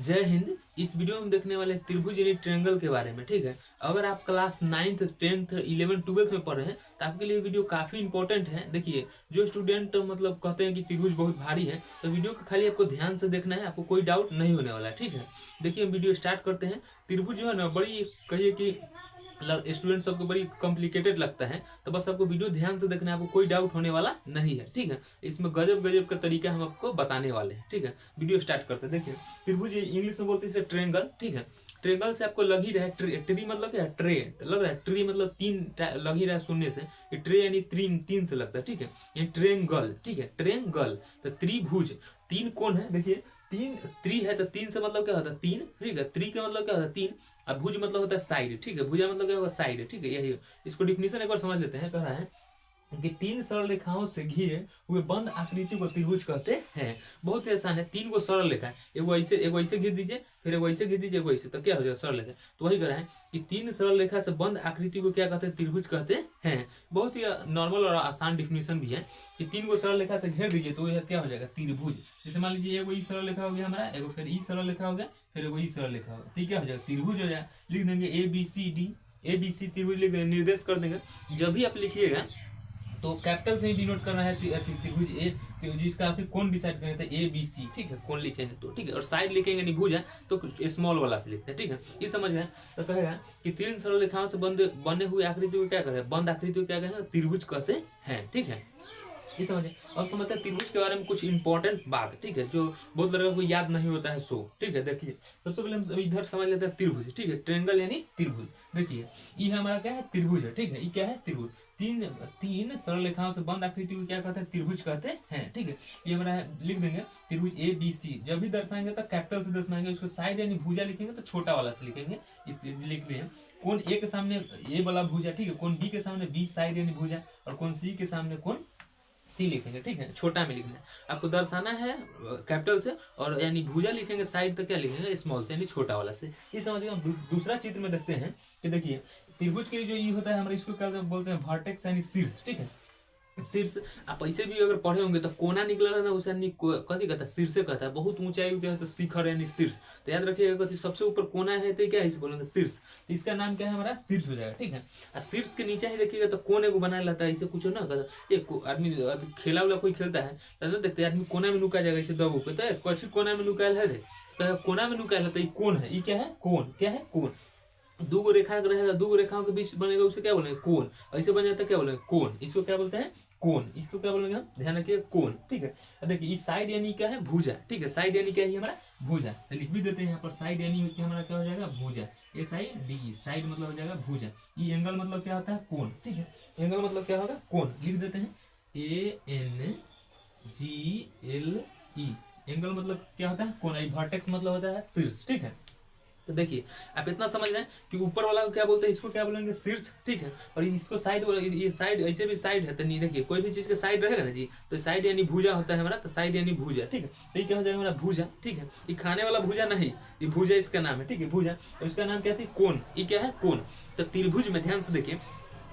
जय हिंद। इस वीडियो में देखने वाले त्रिभुज यानी ट्रायंगल के बारे में। ठीक है, अगर आप क्लास 9th 10th 11 12 में पढ़ रहे हैं तो आपके लिए वीडियो काफ़ी इंपॉर्टेंट है। देखिए, जो स्टूडेंट मतलब कहते हैं कि त्रिभुज बहुत भारी है, तो वीडियो को खाली आपको ध्यान से देखना है, आपको कोई डाउट नहीं होने वाला है। ठीक है, देखिए हम वीडियो स्टार्ट करते हैं। त्रिभुज जो है ना, बड़ी कहिए कि स्टूडेंट सबको बड़ी कॉम्प्लिकेटेड लगता है, तो बस आपको वीडियो ध्यान से देखना है, आपको कोई डाउट होने वाला नहीं है। ठीक है, इसमें गजब गजब का तरीका हम आपको बताने वाले हैं। ठीक है, वीडियो स्टार्ट करते हैं। देखिए, त्रिभुज इंग्लिश में बोलते हैं इसे ट्रायंगल। ठीक है, ट्रायंगल से आपको लग ही रहा है ट्री मतलब क्या है, ट्रे लग रहा है, ट्री मतलब तीन लग ही रहा है सुनने से, ये ट्रे यानी तीन से लगता है। ठीक है, ये ट्रायंगल। ठीक है, ट्रायंगल तो त्रिभुज, तीन कोण है। देखिए, तीन त्रि है तो तीन से मतलब क्या होता है, तीन। ठीक है, त्रि का मतलब क्या होता है, तीन। अब भुज मतलब होता है साइड। ठीक है, भुजा मतलब क्या होगा, साइड। ठीक है, यही इसको डिफिनेशन एक बार समझ लेते हैं। कह रहा है कि तीन सरल रेखाओं से घिरे हुए बंद आकृति को त्रिभुज कहते हैं। बहुत ही आसान है, तीन को सरल रेखा है, एगो ऐसे घिर दीजिए, फिर एगो ऐसे घिर दीजिए, एगो ऐसे, तो क्या हो जाएगा, सरल रेखा। तो वही कह रहा है कि तीन सरल रेखा से बंद आकृति को क्या कहते हैं, त्रिभुज कहते हैं। बहुत ही नॉर्मल और आसान डिफिनेशन भी है कि तीन को सरल रेखा से घेर दीजिए तो यह क्या हो जाएगा, त्रिभुज। जैसे मान लीजिए एगो ई सरल रेखा हो गया हमारा, एगो फिर ई सरल रेखा हो गया, फिर एगो ई सरल रेखा हो गया, तो क्या हो जाएगा, त्रिभुज हो जाएगा। लिख देंगे ABC त्रिभुज लिख देंगे, निर्देश कर देंगे। जब भी आप लिखिएगा तो कैपिटल से ही डिनोट करना है त्रिभुज ए, जिसका फिर कौन डिसाइड करें थे ABC। ठीक है, कौन लिखेंगे तो ठीक है, और साइड लिखेंगे नहीं भुजा तो स्मॉल वाला से लिखते हैं। ठीक है, ये समझ गए। तो कहेगा कि तीन सरल रेखाओं से बने हुए आकृति को क्या करें, बंद आकृति को क्या कहेंगे, त्रिभुज कहते हैं। ठीक है, ये समझे। अब समझते हैं त्रिभुज के बारे में कुछ इंपॉर्टेंट बात। ठीक है, जो बहुत लड़कों को याद नहीं होता है सो। ठीक है, देखिए सबसे पहले हम इधर समझ लेते हैं त्रिभुज। ठीक है, ट्रायंगल यानी त्रिभुज। देखिए, ये हमारा क्या है, त्रिभुज है। ठीक है, ये क्या है, त्रिभुज। तीन सरल रेखाओं से बंद आकृति को क्या कहते हैं, त्रिभुज कहते हैं। ठीक है, ये हमारा लिख देंगे त्रिभुज ABC। जब भी दर्शाएंगे तो कैपिटल से दर्शाएंगे, उसको साइड यानी भुजा लिखेंगे तो छोटा वाला से लिखेंगे। इसलिए लिख दें कौन A के सामने A वाला भुजा, ठीक है, कौन B के सामने B साइड यानी भुजा, और कौन C के सामने कौन C लिखेंगे। ठीक है, छोटा में लिखना है, आपको दर्शाना है कैपिटल से, और यानी भुजा लिखेंगे साइड तो क्या लिखेंगे, स्मॉल से यानी छोटा वाला से। ये समझिए। हम दूसरा चित्र में देखते हैं कि देखिए त्रिभुज के जो ये होता है हमारे, इसको क्या बोलते हैं, वर्टेक्स यानी शीर्ष। ठीक है, शीर्ष आप ऐसे भी अगर पढ़े होंगे तो कोना निकला रहता है, उसे कथी कहता है, शीर्ष कहता है। बहुत ऊंचाई है तो शिखर यानी शीर्ष। तो याद रखिएगा, कथी सबसे ऊपर कोना है तो क्या है, इसे बोलेंगे शीर्ष। तो इसका नाम क्या है, हमारा शीर्ष हो जाएगा। ठीक है, और शीर्ष के नीचे ही देखिएगा तो कोने को बनाया रहता है, इसे कुछ ना कहता। एक आदमी खेला उला कोई खेलता है तो देखते आदमी कोना में नुका जाएगा, इसे दबो के तो कुछ कोना में नुकायल है रे, तो कोना में नुकायल है, तो कौन है, ये क्या है, कौन। क्या है, कौन। दो गो रेखा रहेगा, दो गो रेखाओं के बीच बनेगा, उसे क्या बोलेंगे, कोण। ऐसे बन जाता है, क्या बोलेंगे, कोण। इसको क्या बोलते हैं, कोण। इसको क्या बोलेंगे हम, ध्यान रखिए, कोण। ठीक है, देखिए ये साइड यानी क्या है, भुजा। ठीक है, साइड यानी क्या है, हमारा भुजा। तो लिख भी देते हैं यहाँ पर, साइड यानी हमारा क्या हो जाएगा, भुजा। ए साइड D, साइड मतलब हो जाएगा भुजा। ये एंगल मतलब क्या होता है, कोण। ठीक है, एंगल मतलब क्या होगा, कोण। लिख देते हैं ANGLE। एंगल मतलब क्या होता है, कोण। वर्टेक्स मतलब होता है शीर्ष। ठीक है, तो देखिए आप इतना समझ रहे हैं कि ऊपर वाला को क्या बोलते हैं, इसको क्या बोलेंगे, शीर्ष। ठीक है, और इसको साइड बोलेंगे। ये साइड ऐसे भी साइड है, तो नहीं, देखिए कोई भी चीज का साइड रहेगा ना जी, तो साइड यानी भुजा होता है हमारा, तो साइड यानी भुजा। ठीक है, तो ये क्या हो जाएगा हमारा, भुजा। ठीक है, ये खाने वाला भुजा नहीं, ये भुजा इसका नाम है। ठीक है, भुजा, और इसका नाम क्या थी, कोण। ये क्या है, कोण। तो त्रिभुज में ध्यान से देखिए,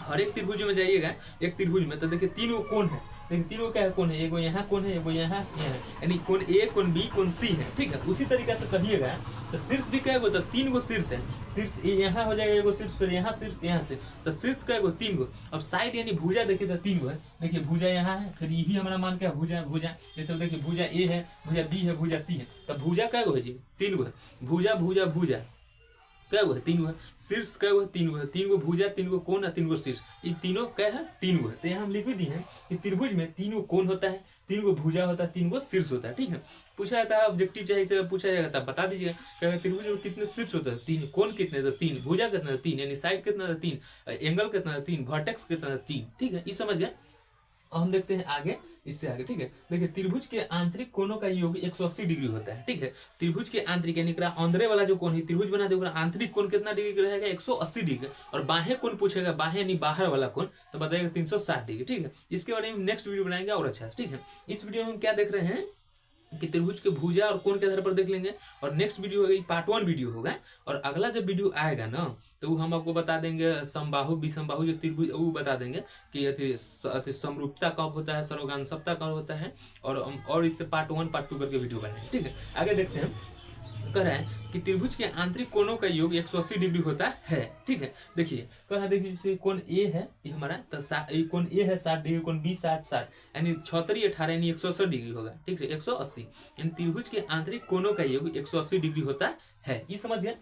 हर एक त्रिभुज में जाइएगा, एक त्रिभुज में तो देखिए तीन कोण है। देखिए तीनों क्या है, कोण है, एगो यहाँ कोण है, एगो यहाँ है, यानी कोण A, कोण B, कोण C है। ठीक है, उसी तरीके से कहिएगा तो शीर्ष भी क्या है, तो तीन गो शीर्ष है। शीर्ष यहाँ हो जाएगा, एगो शीर्ष, फिर यहाँ शीर्ष, यहाँ से, तो शीर्ष का एगो तीन गो। अब साइड यानी भुजा देखिए तो तीन गो है। देखिए भुजा यहाँ है, फिर ये भी हमारा मान क्या, भुजा। भुजा जैसे देखिए भुजा A है, भुजा B है, भुजा C है, तो भुजा क्या गो है जी, तीन गो है। भुजा भुजा भुजा क्या हुआ है, तीन गो है। शीर्ष क्या हुआ, तीन गो है। तीन गो भुजा, तीन गो कोण, तीन गो शीर्ष, ये तीनों क्या है, तीन गो है। तो यहाँ हम लिख भी दिए हैं कि त्रिभुज में तीन गो कोण होता है, तीन गो भुजा होता है, तीन गो शीर्ष होता है। ठीक है, पूछा जाता है ऑब्जेक्टिव चाहे इसे पूछा जाएगा तब बता दीजिएगा, क्या त्रिभुज में कितने शीर्ष होते हैं, तीन। कोण कितने, तो तीन। भुजा कितना, तीन, यानी साइड कितना, तीन। एंगल कितना, तीन। वर्टेक्स कितना, तीन। ठीक है, ये समझ गए। हम देखते हैं आगे, इससे आगे। ठीक है, देखिए त्रिभुज के आंतरिक कोणों का योग 180 डिग्री होता है। ठीक है, त्रिभुज के आंतरिक यानी अंदर वाला जो कोण है, त्रिभुज बना दे, आंतरिक कोण कितना डिग्री रहेगा, 180 डिग्री। और बाह्य कोण पूछेगा, बाह्य यानी बाहर वाला कोण, तो बताएगा 360 डिग्री। ठीक है, इसके बारे में नेक्स्ट वीडियो बनाएंगे और अच्छा। ठीक है, इस वीडियो में हम क्या देख रहे हैं कि त्रिभुज के भुजा और कोण के आधार पर देख लेंगे, और नेक्स्ट वीडियो होगा पार्ट 1 वीडियो होगा, और अगला जब वीडियो आएगा ना तो हम आपको बता देंगे समबाहु विषमबाहु जो त्रिभुज, वो बता देंगे कि अति समरूपता कब होता है, सर्वगांशता कब होता है, और इससे पार्ट 1 पार्ट 2 करके वीडियो बनाएंगे। ठीक है, आगे देखते हैं। कह रहा है कि त्रिभुज के आंतरिक कोणों का योग 180 डिग्री होता है। ठीक है, देखिए कह रहा है, देखिए जैसे कोण ए है ये हमारा, तो कोण ए है 60 डिग्री, कोण बी 60 यानी 76 18 यानी 180 डिग्री होगा। ठीक है, 180 यानी त्रिभुज के आंतरिक कोणों का योग 180 डिग्री होता है। ये समझ गए,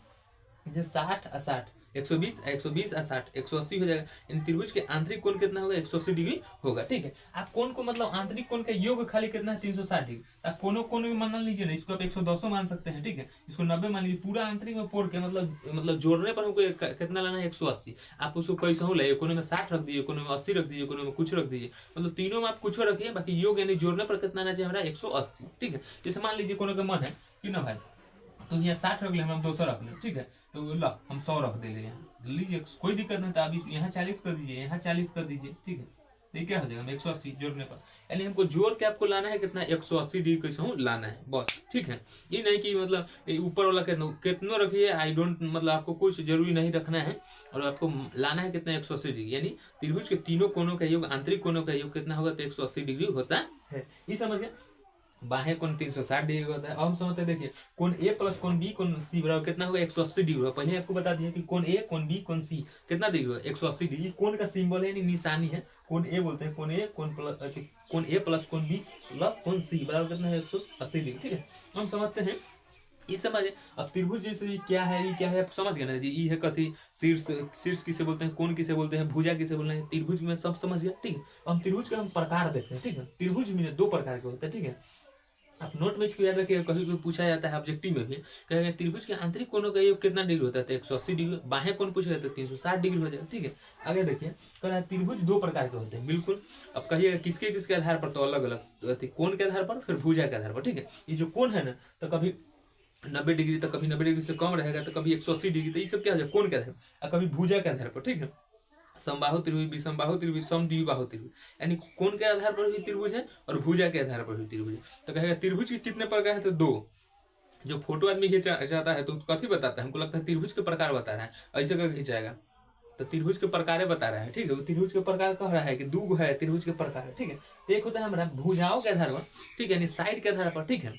जैसे 60 और 60 120 120 और 60 180 हो जाएगा। इन त्रिभुज के आंतरिक कोण कितना होगा 180 डिग्री होगा। ठीक है, आप कोण को मतलब आंतरिक कोण का योग खाली कितना है 360 डिग्री। आप कोनों कोण भी मान लीजिए ना, इसको आप 110 मान सकते हैं। ठीक है, इसको 90 मान लीजिए, पूरा आंतरिक में पोड़ के मतलब जोड़ने पर हमको कितना लाना है 180। आप उसको कैसे हो लाइए, कोने में 60 रख दीजिए, कोने में 80 रख दीजिए, कोने में कुछ रख दीजिए, मतलब तीनों में आप कुछ रखिए, बाकी योग यानी जोड़ने पर कितना आना चाहिए हमारा 180। ठीक है, जैसे मान लीजिए कोनों का मन है क्यों ना भाई, तो यहाँ 60 रख ले, हम 200 रख ले। ठीक है, तो ला हम 100 रख दे यहाँ लीजिए, कोई दिक्कत नहीं। तो आप यहाँ 40 कर दीजिए, यहाँ 40 कर दीजिए। ठीक है, तो ये क्या हो जाएगा 180 जोड़ने पर, यानी हमको जोड़ के आपको लाना है कितना 180 डिग्री कैसे हो लाना है बस। ठीक है, ये नहीं कि मतलब ऊपर वाला कितनों रखिए, आई डोंट मतलब आपको कुछ जरूरी नहीं रखना है, और आपको लाना है कितना 180 डिग्री, यानी त्रिभुज के तीनों कोनों का योग आंतरिक कोनों का योग कितना होगा तो 180 डिग्री होता है। ये समझ गए, बाहें कोण 360 डिग्री होता है। अब हम समझते हैं, देखिए कोण ए प्लस कोण बी कोण सी बराबर कितना होगा 180 डिग्री होगा। पहले आपको बता दिया कि कोण ए कोण बी कोण सी कितना डिग्री होगा 180 डिग्री। कोण का सिंबल है यानी निशानी है, कोण ए बोलते हैं, कोण ए प्लस कोण बी प्लस कोण सी बराबर कितना है 180 डिग्री। ठीक है, हम समझते हैं इस समझ। अब त्रिभुज जैसे ये क्या है, ये क्या है आप समझ गए ना, ये है कथी शीर्ष किसे बोलते हैं, कोण किसे बोलते हैं, भुजा किसे बोलते हैं, त्रिभुज में सब समझ गया। ठीक है, हम त्रिभुज के हम प्रकार देखते हैं। ठीक है, त्रिभुज में 2 प्रकार के होते हैं। ठीक है, आप नोट में इसको याद रखिएगा, कभी कोई पूछा जाता है ऑब्जेक्टिव में भी, कहेगा त्रिभुज के आंतरिक कोणों का योग कितना डिग्री होता है तो 180 डिग्री, बाहें कोण पूछेगा तो 360 डिग्री हो जाएगा। ठीक है, आगे देखिए कह रहा है त्रिभुज 2 प्रकार के होते हैं। बिल्कुल, अब कहिएगा किसके किसके आधार पर, तो अलग अलग कोण के आधार पर, फिर भुजा के आधार पर। ठीक है, ये जो कोण है ना, तो कभी 90 डिग्री, तो कभी 90 डिग्री से कम रहेगा, तो कभी 180 डिग्री, तो ये सब क्या हो जाएगा कोण के आधार पर, कभी भुजा के आधार पर। ठीक है, समबाहु त्रिभुज, विषमबाहु त्रिभुज, समद्विबाहु त्रिभुज, यानी कोण के आधार पर भी त्रिभुज है और भुजा के आधार पर भी त्रिभुज है। तो कहेगा त्रिभुज के कितने प्रकार है, तो 2। जो फोटो आदमी खींचाता है तो कथी बताता है, हमको लगता है त्रिभुज के प्रकार बता रहा है, ऐसे करके खींचाएगा तो त्रिभुज के प्रकार बता रहा है। ठीक है, त्रिभुज के प्रकार कह रहा है कि 2 है त्रिभुज के प्रकार। ठीक है, तो एक होता है हमारा भुजाओं के आधार पर, ठीक है, यानी साइड के आधार पर। ठीक है,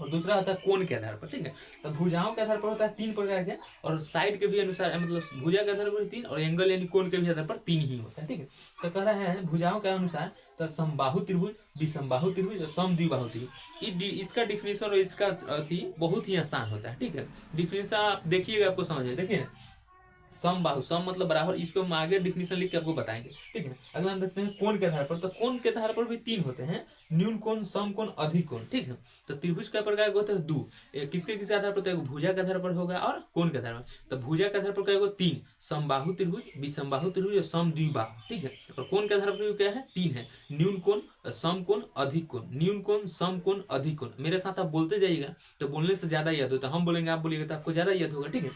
और दूसरा होता है कोण के आधार पर। ठीक है, तो भुजाओं के आधार पर होता है 3 प्रकार के, और साइड के भी अनुसार मतलब भुजा के आधार पर 3, और एंगल यानी कोण के भी आधार पर 3 ही होता है। ठीक है, तो कह रहा है भुजाओं के अनुसार तो समबाहु त्रिभुज, विषमबाहु त्रिभुज और समद्विबाहु त्रिभुज। इसका डिफिनेशन और इसका अथी बहुत ही आसान होता है। ठीक है, डिफिनेशन आप देखिएगा आपको समझ आएगा। देखिए समबाहु, सम मतलब बराबर, इसको हम आगे डिफिनेशन लिख के आपको बताएंगे। ठीक है, अगला हम देखते हैं कोण के आधार पर, तो कोण के आधार पर भी 3 होते हैं, न्यून कोण, सम कोण, अधिक कोण। ठीक है, तो त्रिभुज का प्रकार होता है 2, किसके किसके आधार पर, तो भुजा के आधार पर होगा और कोण के आधार पर। तो भुजा के आधार पर क्या होगा 3, समबाहु त्रिभुज, विषमबाहु त्रिभुज और समद्विबाहु। ठीक है, और कोण के आधार पर क्या है 3 है, न्यून कोण, सम कोण, अधिक कोण, न्यून कोण, सम कोण, अधिक कोण। मेरे साथ आप बोलते जाइएगा तो बोलने से ज्यादा याद होता है, हम बोलेंगे आप बोलिएगा तो आपको ज्यादा याद होगा। ठीक है,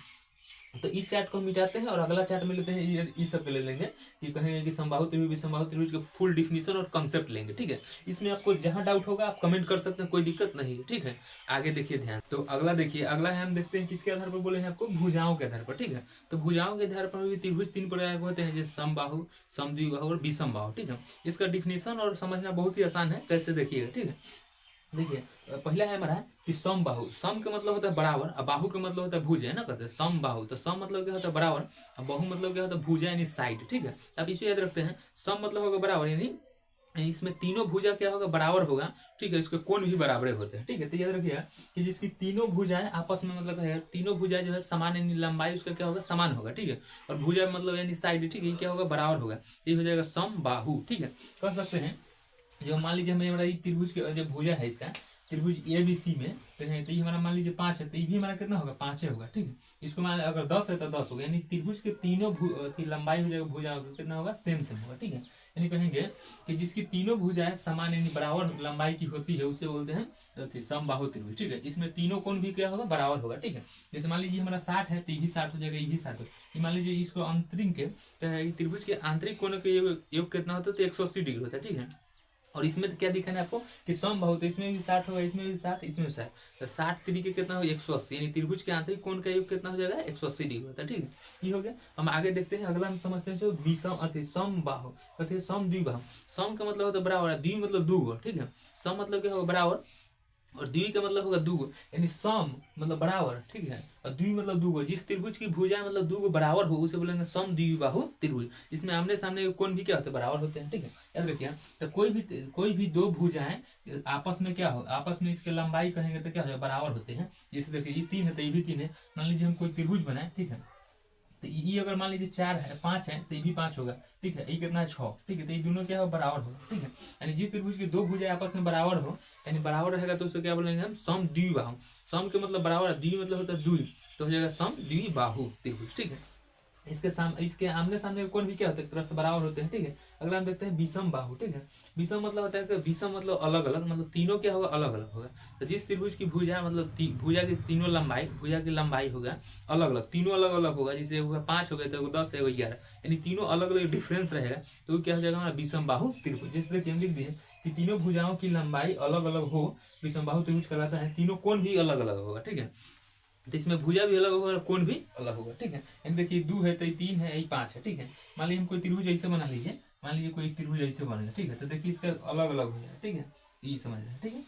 तो इस चार्ट को हम मिटाते हैं और अगला चार्ट में लेते हैं, इस सब ले लेंगे कि कहेंगे कि समबाहु त्रिभुज, विषमबाहु त्रिभुज के फुल डिफिनेशन और कंसेप्ट लेंगे। ठीक है, इसमें आपको जहां डाउट होगा आप कमेंट कर सकते हैं, कोई दिक्कत नहीं है। ठीक है, आगे देखिए ध्यान। तो अगला देखिए, अगला है हम देखते हैं किसके आधार पर बोले हैं आपको, भुजाओं के आधार पर। ठीक है, तो भुजाओं के आधार पर भी त्रिभुज 3 प्रकार के होते हैं, जैसे समबाहु, समद्विबाहु और विषमबाहु। ठीक है, इसका डिफिनेशन और समझना बहुत ही आसान है, कैसे देखिएगा। ठीक है, देखिए पहला है हमारा कि समबाहु, सम का मतलब होता है बराबर, और बाहु का मतलब होता है भुजा, है ना, कहते हैं समबाहु। तो सम मतलब क्या होता है बराबर, और बाहु मतलब क्या होता है भुजा यानी साइड। ठीक है, आप इसे याद रखते हैं, सम मतलब होगा बराबर, यानी इसमें तीनों भुजा क्या होगा बराबर होगा। ठीक है, इसके कोण भी बराबर होते हैं। ठीक है, तो याद रखिएगा कि जिसकी तीनों भुजाएं आपस में मतलब है, तीनों भुजाएं जो है समान यानी लंबाई उसका क्या होगा समान होगा। ठीक है, और भुजा मतलब यानी साइड, ठीक है, ये क्या होगा बराबर होगा, ये हो जाएगा समबाहु। ठीक है, कर सकते हैं जो मान लीजिए हमारा त्रिभुज के जो भुजा है इसका त्रिभुज ABC में, तो ये हमारा मान लीजिए 5 है, तो ये भी हमारा कितना होगा 5 होगा। ठीक है, इसको मान अगर 10 है तो 10 होगा, यानी त्रिभुज के तीनों लंबाई हो जाएगा, भुजा कितना होगा सेम होगा। ठीक है, यानी कहेंगे कि जिसकी तीनों भुजाएं समान यानी बराबर लंबाई की होती है उसे बोलते हैं समबाहु त्रिभुज। ठीक है, इसमें तीनों कोण भी क्या होगा बराबर होगा। ठीक है, जैसे मान लीजिए हमारा 60 है तो ये भी 60 हो जाएगा, ये भी 60 हो। मान लीजिए इसको आंतरिक के त्रिभुज के आंतरिक कोण के योग कितना होता है तो 180 डिग्री होता है। ठीक है, और इसमें तो क्या दिखाना है आपको कि समबाहु, तो इसमें भी 60 होगा, इसमें भी 60, इसमें भी 60, तो 60 तरीके कितना होगा 180, यानी त्रिभुज के आंतरिक कोण का योग कितना हो जाएगा 180 डिग्री होता है। ठीक है, ये हो गया। हम आगे देखते हैं, अगला हम समझते हैं विषम समबाहु, समद्विबाहु। सम का मतलब होता है बराबर, द्वि मतलब 2। ठीक है, सम मतलब क्या होगा बराबर, और द्वि का मतलब होगा दूगो, यानी सम मतलब बराबर, ठीक है, और द्वि मतलब दूगो। जिस त्रिभुज की भुजाएं मतलब दूगो बराबर हो उसे बोलेंगे सम द्विबाहु त्रिभुज। इसमें आमने सामने कोण भी क्या होते हैं, बराबर होते हैं, ठीक है, याद रखिए। तो कोई भी दो भुजाएं आपस में क्या हो, आपस में इसके लंबाई कहेंगे तो क्या हो जाए, बराबर होते हैं। जैसे देखिए ये 3 है तो ये भी 3 है। मान लीजिए हम कोई त्रिभुज बनाए, ठीक है, तो ये अगर मान लीजिए 4 है 5 है तो ये भी 5 होगा, ठीक है, ये कितना है 6, ठीक है, तो ये दोनों क्या हो, बराबर हो, ठीक है। यानी जिस त्रिभुज की दो भुजाएं आपस में बराबर हो, यानी बराबर रहेगा तो उसे क्या बोलेंगे हम, सम द्विबाहु। सम के मतलब बराबर है, द्वि मतलब होता है दुई, तो हो जाएगा सम द्विबाहु त्रिभुज, ठीक है। इसके आमने सामने कोण भी क्या होते हैं, एक तरह से बराबर होते हैं, ठीक है। अगला हम देखते हैं विषम बाहु, ठीक है। विषम मतलब होता है कि विषम मतलब अलग अलग, मतलब तीनों क्या होगा, अलग अलग होगा। तो जिस त्रिभुज की भुजा मतलब भुजा की तीनों लंबाई, भुजा की लंबाई होगा अलग अलग, तीनों अलग अलग होगा। जैसे होगा 5 हो गए तो 10 है 11, यानी तीनों अलग अलग डिफरेंस रहेगा, तो क्या हो जाएगा हमारा विषम बाहु त्रिभुज। जैसे देखिए हम लिख दिए कि तीनों भुजाओं की लंबाई अलग अलग हो, विषम बाहु त्रिभुज कहलाता है। तीनों कोण भी अलग अलग होगा, ठीक है, तो इसमें भुजा भी अलग होगा और कोण भी अलग होगा, ठीक है। यानी देखिए 2 है तो 3 है, यही 5 है, ठीक है। मान लीजिए हम कोई त्रिभुज ऐसे बना लीजिए, मान लीजिए कोई त्रिभुज ऐसे बनेगा, ठीक है, तो देखिए इसका अलग अलग हो जाएगा, ठीक है, ये समझ रहे हैं, ठीक है।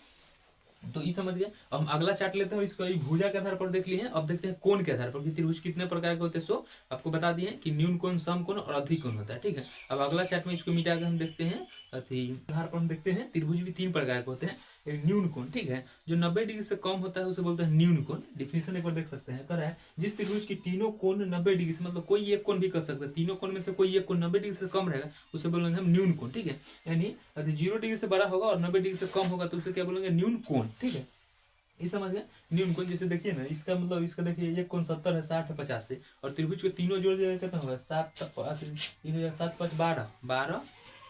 तो ये समझ गए। अब हम अगला चार्ट लेते हैं, इसको भुजा के आधार पर देख लिए हैं। अब देखते हैं कोण के आधार पर कि त्रिभुज कितने प्रकार के होते हैं। सो आपको बता दिए कि न्यून कोण, सम कोण और अधिक कोण होता है, ठीक है। अब अगला चार्ट में इसको मिटा के हम देखते हैं, आधार पर हम देखते हैं त्रिभुज भी 3 प्रकार के होते हैं। न्यून कोण, ठीक है, जो 90 डिग्री से कम होता है उसे बोलते हैं न्यून कोण। डिफिनेशन एक बार देख सकते हैं, कर है जिस त्रिभुज की तीनों कोण 90 डिग्री से, मतलब कोई एक कोण भी कर सकते हैं, तीनों कोण में से कोई एक कोण 90 डिग्री से कम रहेगा उसे बोलेंगे हम न्यून कोण, ठीक है। यानी 0 डिग्री से बड़ा होगा और 90 डिग्री से कम होगा तो उसे क्या बोलेंगे, न्यून कोण, ठीक है। ये समझ गए न्यून कोण। जैसे देखिए ना, इसका मतलब इसका देखिए एक कोण 70 है, 60 है, 50 से, और त्रिभुज के तीनों जोड़ दिया कितना होगा, 7 7 5 12 12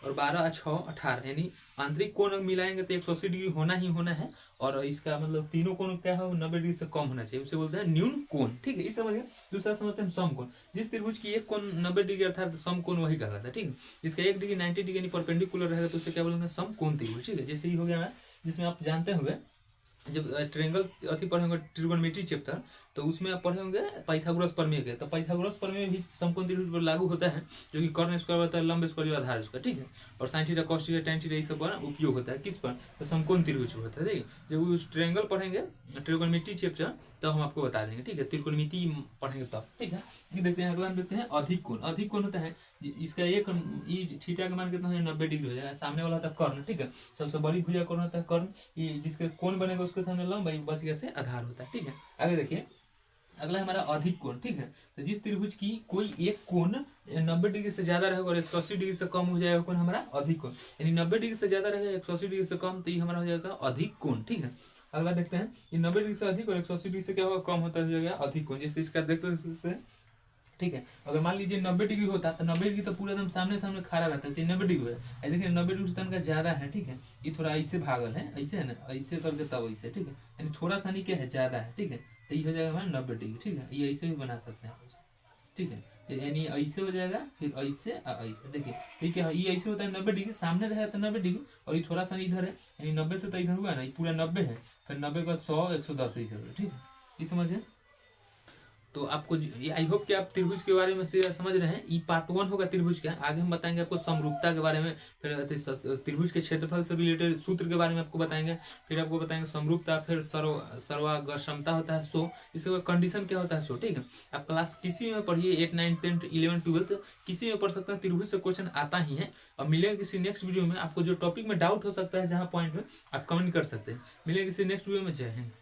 और 12 6 18, यानी आंतरिक कोण मिलाएंगे तो 180 डिग्री होना ही होना है। और इसका मतलब तीनों कोण क्या है, 90 डिग्री से कम होना चाहिए, उसे बोलते हैं न्यून कोण, ठीक है, ये समझ गए। दूसरा समझते हैं सम कोण। जिस त्रिभुज की एक कोण 90 डिग्री अर्थात सम कोण वही कहलाता है, ठीक है। इसका 1 डिग्री 90 डिग्री यानी परपेंडिकुलर रहेगा तो उसे क्या बोलेंगे, सम कोण त्रिभुज, ठीक है। जैसे ही हो गया है, जिसमें आप जानते होंगे जब ट्रायंगल अति पढ़े होंगे ट्रिगोनोमेट्री चैप्टर, तो उसमें आप पढ़े होंगे पाइथागोरस प्रमेय के। तो पाइथागोरस प्रमेय भी समकोण त्रिभुज पर लागू होता है, जो कि कर्ण स्क्वायर होता है, लंब स्क्वायर जो आधार उसका, ठीक है। और sine theta cos theta tan theta ये सब पर उपयोग होता है, किस पर, तो समकोण त्रिभुज होता है, ठीक है। जब उस ट्रायंगल पढ़ेंगे ट्रिगोनोमेट्री चैप्टर तो हम आपको बता देंगे, ठीक है, त्रिकोणमिति पढ़ेंगे तब, ठीक है। ये देखते हैं अगला, हम देखते हैं अधिक कोण। अधिक कोण होता है इसका एक थीटा का मान कितना है, 90 डिग्री हो जाएगा। सामने वाला होता है कर्ण, ठीक है, सबसे बड़ी भुजा कौन होता है, कर्ण। ये जिसके कोण बनेगा उसके सामने लंब बस से आधार होता है, ठीक है। आगे देखिए अगला हमारा अधिक कोण, ठीक है। तो जिस त्रिभुज की कोई एक कोण 90 डिग्री से ज्यादा रहेगा और 180 डिग्री से कम हो जाएगा कोण हमारा अधिक कोण, यानी 90 डिग्री से ज्यादा रहेगा 180 डिग्री से कम, तो ये हमारा हो जाएगा अधिक कोण, ठीक है। अगला देखते हैं ये 90 डिग्री से अधिक और 180 डिग्री से क्या होगा, कम होता है अधिक कोण। जैसे इसका देख सकते हैं, ठीक है। अगर मान लीजिए 90 डिग्री होता है तो 90 डिग्री तो पूरा एकदम सामने सामने खड़ा रहता है, 90 डिग्री है, देखिए 90 डिग्री से तनका ज्यादा है, ठीक है। ये थोड़ा ऐसे भागल है, ऐसे है ना, ऐसे करके तब ऐसे, ठीक है, यानी थोड़ा सा नहीं क्या है, ज्यादा है, ठीक है। तो ये हो जाएगा हमारा 90 डिग्री, ठीक है। ये ऐसे भी बना सकते हैं, ठीक है, यानी ऐसे हो जाएगा, फिर ऐसे ऐसे, देखिए ठीक है। ये ऐसे होता है 90 डिग्री, सामने रहेगा तो 90 डिग्री, और ये थोड़ा सा इधर है, यानी 90 से तो इधर हुआ ना, ये पूरा 90 है, फिर 90 के बाद 100 110 ऐसे होगा, ठीक है, ये समझे। तो आपको आई होप कि आप त्रिभुज के बारे में से समझ रहे हैं। ई पार्ट 1 होगा त्रिभुज का। आगे हम बताएंगे आपको समरूपता के बारे में, फिर त्रिभुज के क्षेत्रफल से रिलेटेड सूत्र के बारे में आपको बताएंगे, फिर आपको बताएंगे समरूपता, फिर सर्वागमता होता है, सो इसके बाद कंडीशन क्या होता है, सो, ठीक है। आप क्लास किसी में पढ़िए, 8 9 10 11 12 किसी में पढ़ सकते हैं, त्रिभुज से क्वेश्चन आता ही है। और मिलेगा किसी नेक्स्ट वीडियो में, आपको जो टॉपिक में डाउट हो सकता है, जहाँ पॉइंट में आप कमेंट कर सकते हैं। मिलेगा किसी नेक्स्ट वीडियो में। जय हिंद।